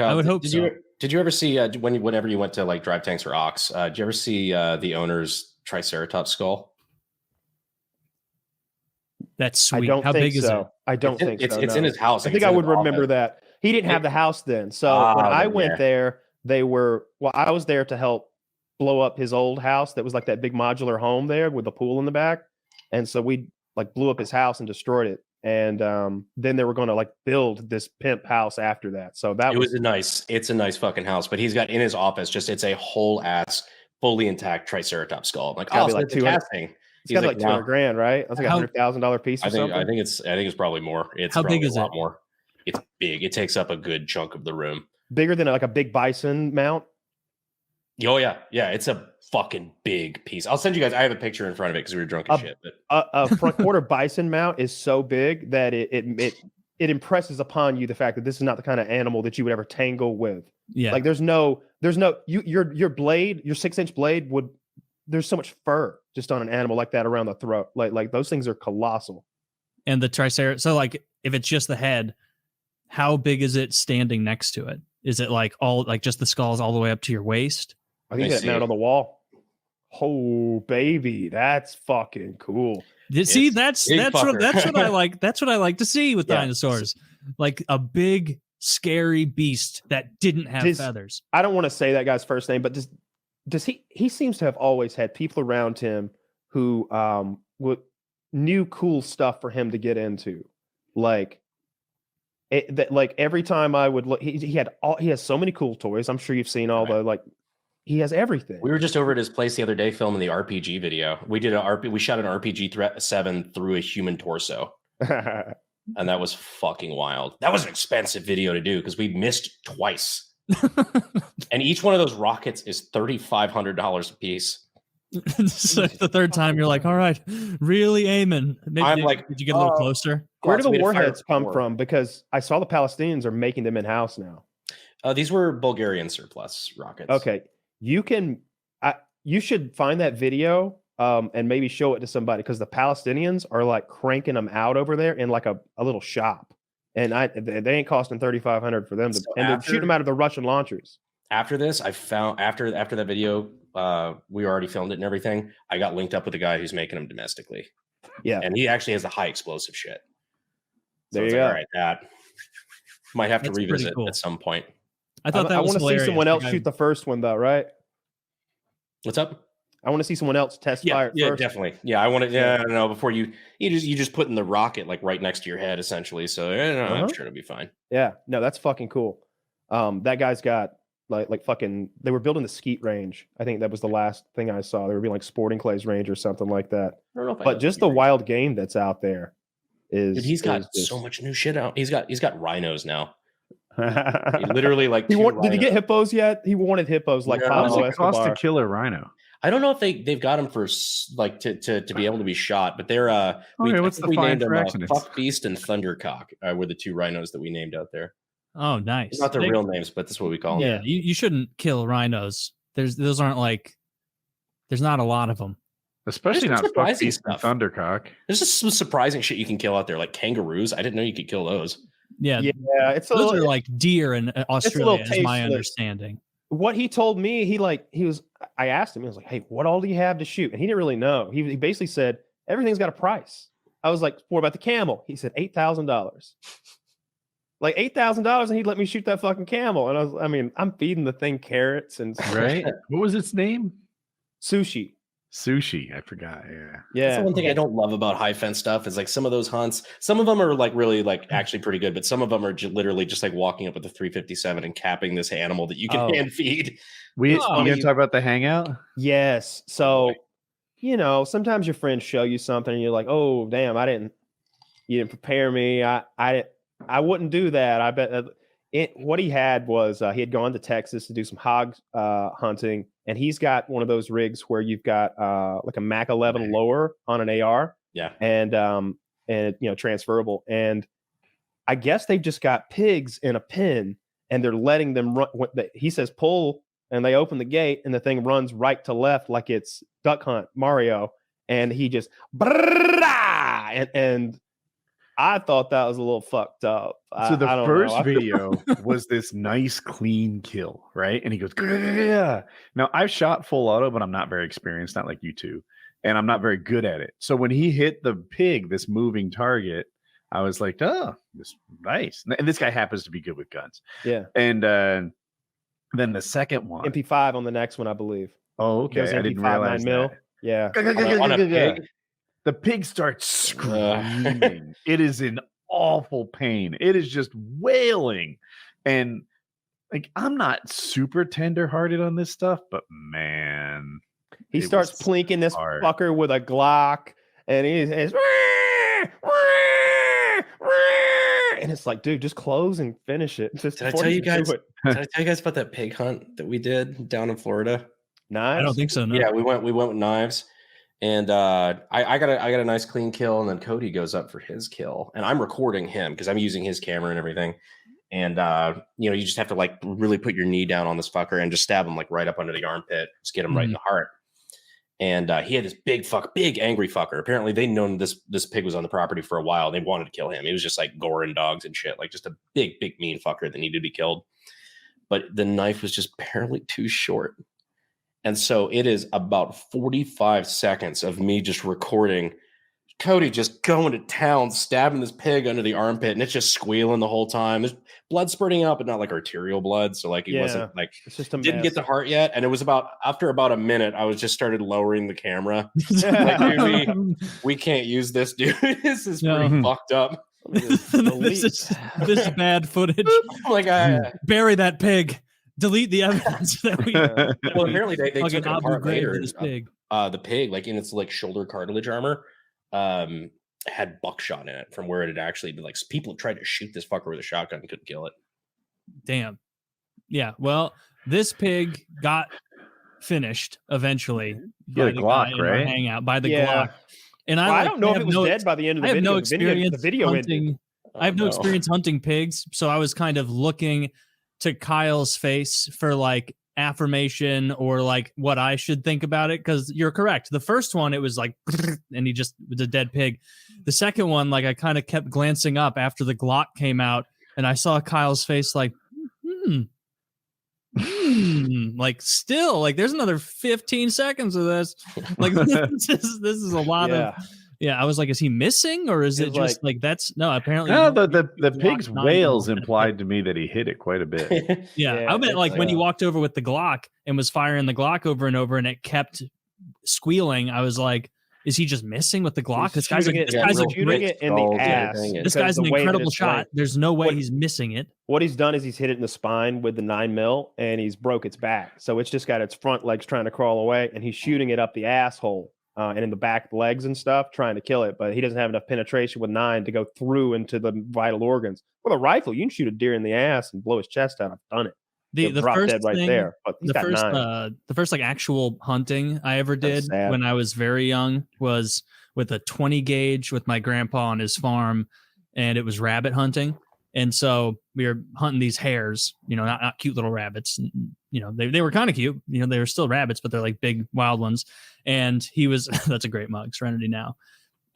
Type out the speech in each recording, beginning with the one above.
Kyle, I would hope so. Did you ever see whenever you went to like Drive Tanks or Ox? Did you ever see the owner's Triceratops skull? That's sweet. I don't How think big is so. it? I don't think so. It's no. in his house. I think I would remember that. He didn't have the house then. So when I went there, they were, well, I was there to help blow up his old house that was like that big modular home there with the pool in the back. And so we like blew up his house and destroyed it. And then they were going to like build this pimp house after that. So that it's a nice fucking house. But he's got in his office it's a whole ass, fully intact Triceratops skull. I'm like, oh, like it's got like $200,000, right? That's like $100,000 piece. I think it's probably more. It's how big is a lot more. It's big. It takes up a good chunk of the room. Bigger than like a big bison mount. Oh yeah, it's a fucking big piece. I'll send you guys. I have a picture in front of it because we were drunk as shit. But a front quarter bison mount is so big that it impresses upon you the fact that this is not the kind of animal that you would ever tangle with. Yeah, like there's no your blade, your 6-inch blade would. There's so much fur just on an animal like that around the throat. Like those things are colossal. And the Triceratops. So like if it's just the head, how big is it standing next to it? Is it like all like just the skulls all the way up to your waist? I think it's mounted on the wall. Oh baby, that's fucking cool. See, that's what I like. That's what I like to see with dinosaurs. Like a big scary beast that didn't have feathers. I don't want to say that guy's first name, but does he seems to have always had people around him who knew cool stuff for him to get into. Like every time I would look, he has so many cool toys. I'm sure you've seen all the like. He has everything. We were just over at his place the other day filming the RPG video. We shot an RPG 7 through a human torso. And that was fucking wild. That was an expensive video to do because we missed twice. And each one of those rockets is $3,500 a piece. So the third time you're like, all right, really aiming. Did you get a little closer? Where do the warheads come from? Because I saw the Palestinians are making them in-house now. These were Bulgarian surplus rockets. Okay. You should find that video and maybe show it to somebody because the Palestinians are like cranking them out over there in like a little shop. And they ain't costing $3,500 for them they're shooting them out of the Russian launchers. After this, I found after that video, we already filmed it and everything. I got linked up with a guy who's making them domestically. Yeah, and he actually has the high explosive shit. So there you go. All right, that might have to revisit at some point. I thought I want to see someone else shoot the first one though, right? What's up? I want to see someone else test fire it first. Yeah, definitely. Yeah, I want to. Yeah, I don't know. Before you just put in the rocket like right next to your head, essentially. So I'm sure it'll be fine. Yeah, no, that's fucking cool. That guy's got like fucking. They were building the skeet range. I think that was the last thing I saw. They were being like Sporting Clays range or something like that. I don't know if but just the wild game that's out there is. Dude, he's got so much new shit out. He's got rhhinos now. He literally like. Did he get hippos yet? He wanted hippos like Pablo Escobar. Cost to kill a rhino. I don't know if they've got them for like to be able to be shot, but they're we named them Fuck Beast and Thundercock were the two rhinos that we named out there. Oh, nice. It's not their real names, but that's what we call them. Yeah, you shouldn't kill rhinos. Those aren't like. There's not a lot of them. Especially not Fuck Beast and Thundercock. There's just some surprising shit you can kill out there, like kangaroos. I didn't know you could kill those. Yeah, those are like deer in Australia, is my understanding. What he told me, I asked him, I was like, hey, what all do you have to shoot? And he didn't really know. He basically said, everything's got a price. I was like, what about the camel? He said $8,000. Like $8,000, and he'd let me shoot that fucking camel. And I'm feeding the thing carrots and right. What was its name? Sushi. I forgot. Yeah. That's the one thing I don't love about high fence stuff is like some of those hunts. Some of them are like really like actually pretty good, but some of them are literally just like walking up with a 357 and capping this animal that you can hand feed. You gonna talk about the hangout? Yes. So, sometimes your friends show you something and you're like, oh damn, you didn't prepare me. I wouldn't do that. I bet what he had was he had gone to Texas to do some hog hunting. And he's got one of those rigs where you've got like a Mac 11 lower on an AR. Yeah. And transferable. And I guess they've just got pigs in a pen and they're letting them run. He says pull, and they open the gate and the thing runs right to left like it's Duck Hunt Mario. And he just and I thought that was a little fucked up. So the I don't first know. video was this nice clean kill, right? And he goes, yeah. Now I've shot full auto, but I'm not very experienced, not like you two, and I'm not very good at it. So when he hit the pig, this moving target, I was like, oh, this nice. And this guy happens to be good with guns. Yeah. And then the second one, MP5 on the next one, I believe. oh, okay, I didn't realize 9mm. that. Yeah. On a pig? The pig starts screaming. It is in awful pain. It is just wailing. And like, I'm not super tender-hearted on this stuff, but man, he starts plinking this fucker with a Glock, and he's and it's like, dude, just close and finish it. Did I tell you guys? Did I tell you guys about that pig hunt that we did down in Florida? Knives? I don't think so. No. Yeah, we went with knives, and I got a nice clean kill, and then Cody goes up for his kill, and I'm recording him because I'm using his camera and everything, and you just have to like really put your knee down on this fucker and just stab him like right up under the armpit, just get him right in the heart. And he had this big angry fucker. Apparently, they'd known this pig was on the property for a while. They wanted to kill him. He was just like goring dogs and shit, like just a big mean fucker that needed to be killed. But the knife was just barely too short. And so it is about 45 seconds of me just recording Cody just going to town, stabbing this pig under the armpit, and it's just squealing the whole time. There's blood spurting out, but not like arterial blood. So like it wasn't like it's just a didn't mess. get the heart yet. And it was after about a minute, I was just started lowering the camera. Like, dude, we can't use this, dude. This is pretty fucked up. This is bad footage. Like bury that pig. Delete the evidence that we. Well, apparently they took it apart later. This pig. The pig, like in its like shoulder cartilage armor, had buckshot in it from where it had actually been. Like people tried to shoot this fucker with a shotgun and couldn't kill it. Damn. Yeah. Well, this pig got finished eventually. Yeah, the Glock, right? Hangout by the Glock. And I don't know if it was dead by the end of the video. I have no experience the video hunting. I have no experience hunting pigs, so I was kind of looking to Kyle's face for like affirmation or like what I should think about it, because you're correct. The first one, it was like, and he just was a dead pig. The second one, like I kind of kept glancing up after the Glock came out, and I saw Kyle's face like, like still, like there's another 15 seconds of this. Like this is a lot of. Yeah, I was like, is he missing, or is it just like that's no? Apparently, no. The pig's wails implied to me that he hit it quite a bit. Yeah, I meant like when he walked over with the Glock and was firing the Glock over and over, and it kept squealing. I was like, is he just missing with the Glock? This guy's shooting it in the ass. This guy's an incredible shot. There's no way he's missing it. What he's done is he's hit it in the spine with the 9mm, and he's broke its back. So it's just got its front legs trying to crawl away, and he's shooting it up the asshole. And in the back legs and stuff, trying to kill it, but he doesn't have enough penetration with 9 to go through into the vital organs. With a rifle, you can shoot a deer in the ass and blow his chest out. I've done it. The first dead right thing, there. But the first like actual hunting I ever did when I was very young was with a 20 gauge with my grandpa on his farm, and it was rabbit hunting. And so we were hunting these hares, not cute little rabbits. They were kind of cute. They were still rabbits, but they're like big wild ones. And he was, that's a great mug, Serenity now.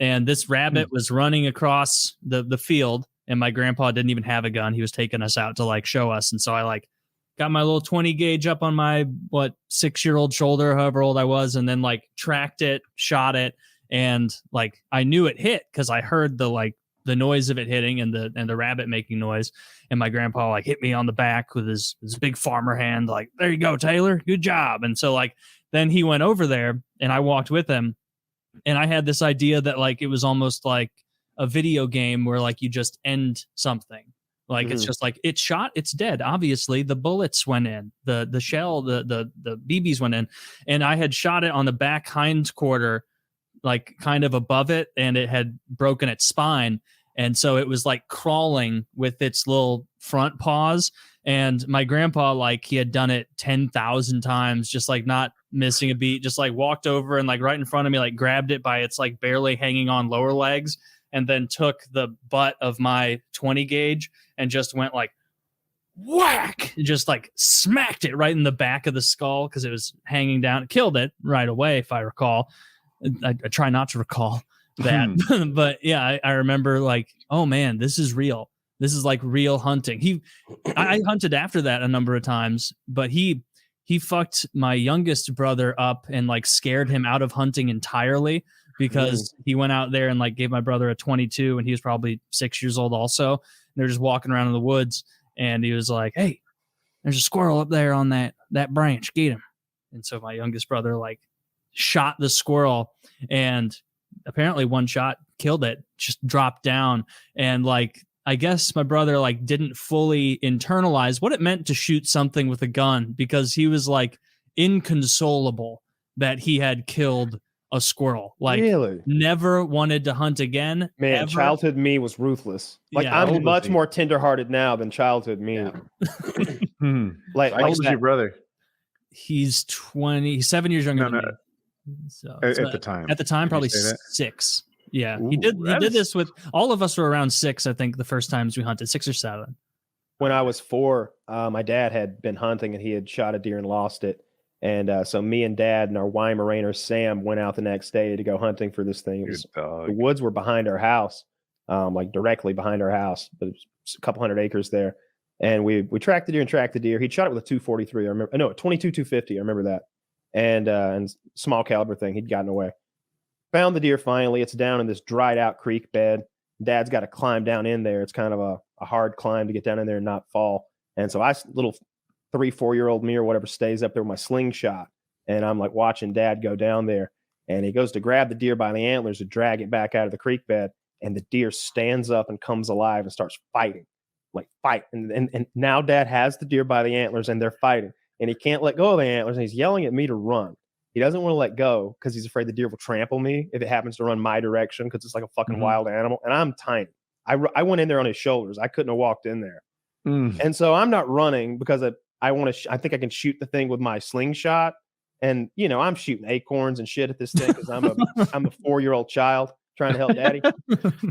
And this rabbit was running across the field, and my grandpa didn't even have a gun. He was taking us out to like show us. And so I like got my little 20 gauge up on my 6-year-old shoulder, however old I was, and then like tracked it, shot it. And like, I knew it hit because I heard the noise of it hitting and the rabbit making noise. And my grandpa like hit me on the back with his big farmer hand, like, there you go, Taylor, good job. And so like, then he went over there and I walked with him, and I had this idea that like, it was almost like a video game where like you just end something. Like, it's just like, it's shot, it's dead. Obviously the bullets went in, the shell, the BBs went in, and I had shot it on the back hind quarter, like kind of above it, and it had broken its spine. And so it was like crawling with its little front paws. And my grandpa, like he had done it 10,000 times, just like not missing a beat, just like walked over and like right in front of me, like grabbed it by its like barely hanging on lower legs, and then took the butt of my 20 gauge and just went like whack, just like smacked it right in the back of the skull because it was hanging down. It killed it right away, if I recall. I try not to recall. that. But yeah, I remember like, oh man, this is real. This is like real hunting. I hunted after that a number of times, but he fucked my youngest brother up and like scared him out of hunting entirely because he went out there and like gave my brother a 22 and he was probably 6 years old also. And they're just walking around in the woods and he was like, hey, there's a squirrel up there on that branch. Get him. And so my youngest brother like shot the squirrel and apparently one shot killed it, just dropped down. And like, I guess my brother like didn't fully internalize what it meant to shoot something with a gun because he was like inconsolable that he had killed a squirrel. Like really? Never wanted to hunt again. Man, ever. Childhood me was ruthless. Like Yeah. I'm much more tenderhearted now than childhood me. Yeah. How old is your brother? He's 7 years younger than me. So, at the time. At the time, probably 6. Yeah, Ooh, he did this with all of us were around 6, I think, the first times we hunted, 6 or 7. When I was 4, my dad had been hunting and he had shot a deer and lost it. And so me and Dad and our Weimaraner Sam went out the next day to go hunting for this thing. The woods were behind our house, like directly behind our house, but it was a couple hundred acres there. And we tracked the deer and tracked the deer. He'd shot it with a 243. I remember, no, a 22 250. I remember that. And small caliber thing. He'd gotten away. Found the deer finally. It's down in this dried out creek bed. Dad's got to climb down in there. It's kind of a hard climb to get down in there and not fall. And so little 3-4-year-old me or whatever stays up there with my slingshot. And I'm like watching Dad go down there. And he goes to grab the deer by the antlers to drag it back out of the creek bed. And the deer stands up and comes alive and starts fighting. Like fight. And now Dad has the deer by the antlers and they're fighting. And he can't let go of the antlers. And he's yelling at me to run. He doesn't want to let go because he's afraid the deer will trample me if it happens to run my direction because it's like a fucking wild animal. And I'm tiny. I went in there on his shoulders. I couldn't have walked in there. And so I'm not running because I want to. I think I can shoot the thing with my slingshot. And, you know, I'm shooting acorns and shit at this thing because I'm a 4-year-old child trying to help Daddy.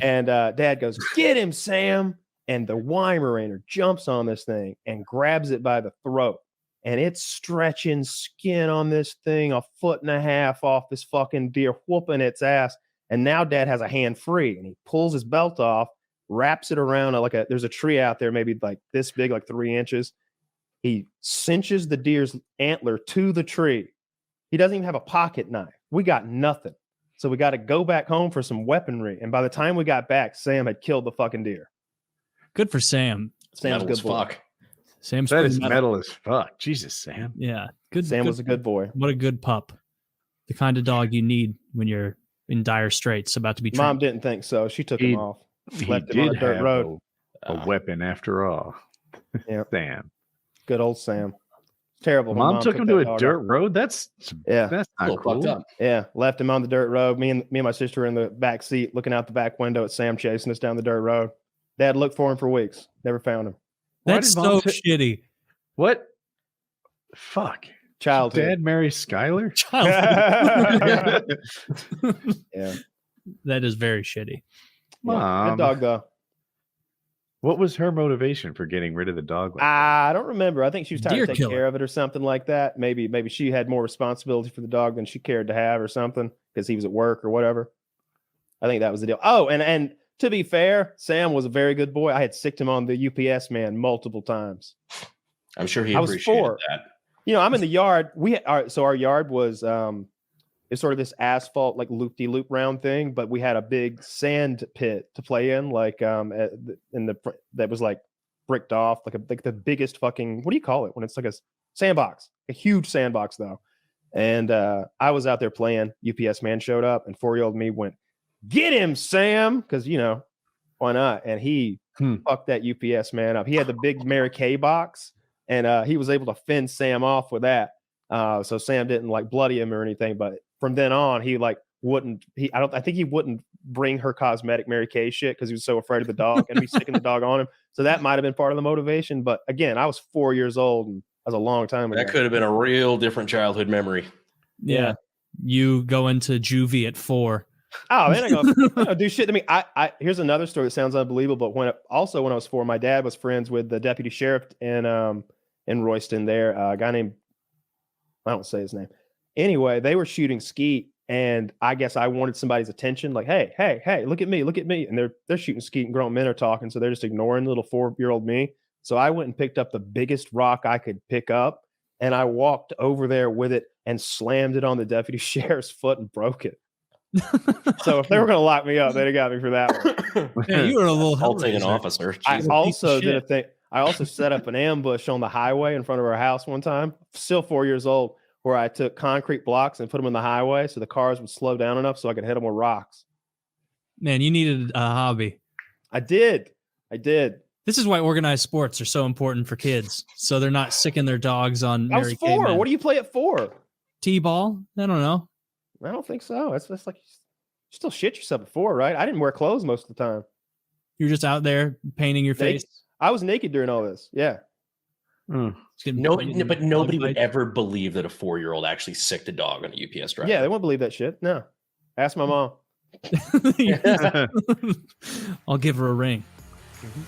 And Dad goes, "Get him, Sam." And the Weimaraner jumps on this thing and grabs it by the throat. And it's stretching skin on this thing 1.5 feet off this fucking deer, whooping its ass. And now Dad has a hand free and he pulls his belt off, wraps it around there's a tree out there, maybe like this big, like 3 inches. He cinches the deer's antler to the tree. He doesn't even have a pocket knife. We got nothing. So we got to go back home for some weaponry. And by the time we got back, Sam had killed the fucking deer. Good for Sam. Sam's a good boy. Fuck. Sam's that is metal as fuck. Jesus, Sam. Yeah. Good. Sam was a good boy. What a good pup. The kind of dog you need when you're in dire straits about to be Mom didn't think so. She took him off. Left him on a dirt road. A weapon after all. Yeah. Sam. Good old Sam. Terrible. Mom took him to a dirt road. That's not cool. cool. Up. Yeah. Left him on the dirt road. Me and my sister were in the back seat looking out the back window at Sam chasing us down the dirt road. Dad looked for him for weeks. Never found him. That's so shitty. What? Fuck. Childhood. Dad marry Skylar? Childhood. Yeah. That is very shitty. Yeah. Good dog, though. What was her motivation for getting rid of the dog? I don't remember. I think she was trying to take killer. care of it or something like that. Maybe she had more responsibility for the dog than she cared to have or something because he was at work or whatever. I think that was the deal. Oh, and to be fair, Sam was a very good boy. I had sicked him on the UPS man multiple times. I'm sure he I was appreciated 4. that. You know, I'm in the yard. Our yard was it's sort of this asphalt like loop-de-loop round thing, but we had a big sand pit to play in, like that was like bricked off, like the biggest fucking, what do you call it when it's like a sandbox, a huge sandbox though. And I was out there playing. UPS man showed up, and 4-year-old me went, "Get him, Sam," because you know why not? And he fucked that UPS man up. He had the big Mary Kay box, and he was able to fend Sam off with that. So Sam didn't like bloody him or anything, but from then on, he like I think he wouldn't bring her cosmetic Mary Kay shit because he was so afraid of the dog and be sticking the dog on him. So that might have been part of the motivation. But again, I was 4 years old, and that was a long time ago. That could have been a real different childhood memory. Yeah. You go into juvie at 4. Oh, they ain't gonna do shit to me. I here's another story that sounds unbelievable. When I was 4, my dad was friends with the deputy sheriff in Royston there, a guy named, I don't say his name. Anyway, they were shooting skeet And I guess I wanted somebody's attention, like, hey, look at me. And they're shooting skeet and grown men are talking, so they're just ignoring little 4-year-old me. So I went and picked up the biggest rock I could pick up, and I walked over there with it and slammed it on the deputy sheriff's foot and broke it. So if they were going to lock me up, they'd have got me for that one. Yeah, you were a little Assaulting an officer. I Jesus. also did a thing. I also set up an ambush on the highway in front of our house one time, still 4 years old, where I took concrete blocks and put them in the highway so the cars would slow down enough so I could hit them with rocks. Man, you needed a hobby. I did. This is why organized sports are so important for kids, so they're not sicking their dogs on. I was 4. What do you play it for? T-ball? I don't know. I don't think so. It's like you still shit yourself at 4, right? I didn't wear clothes most of the time. You're just out there painting your face. I was naked during all this. Yeah. No, but nobody would ever believe that a 4-year-old actually sicked a dog on a UPS driver. Yeah, they won't believe that shit. No. Ask my mom. I'll give her a ring. Mm-hmm.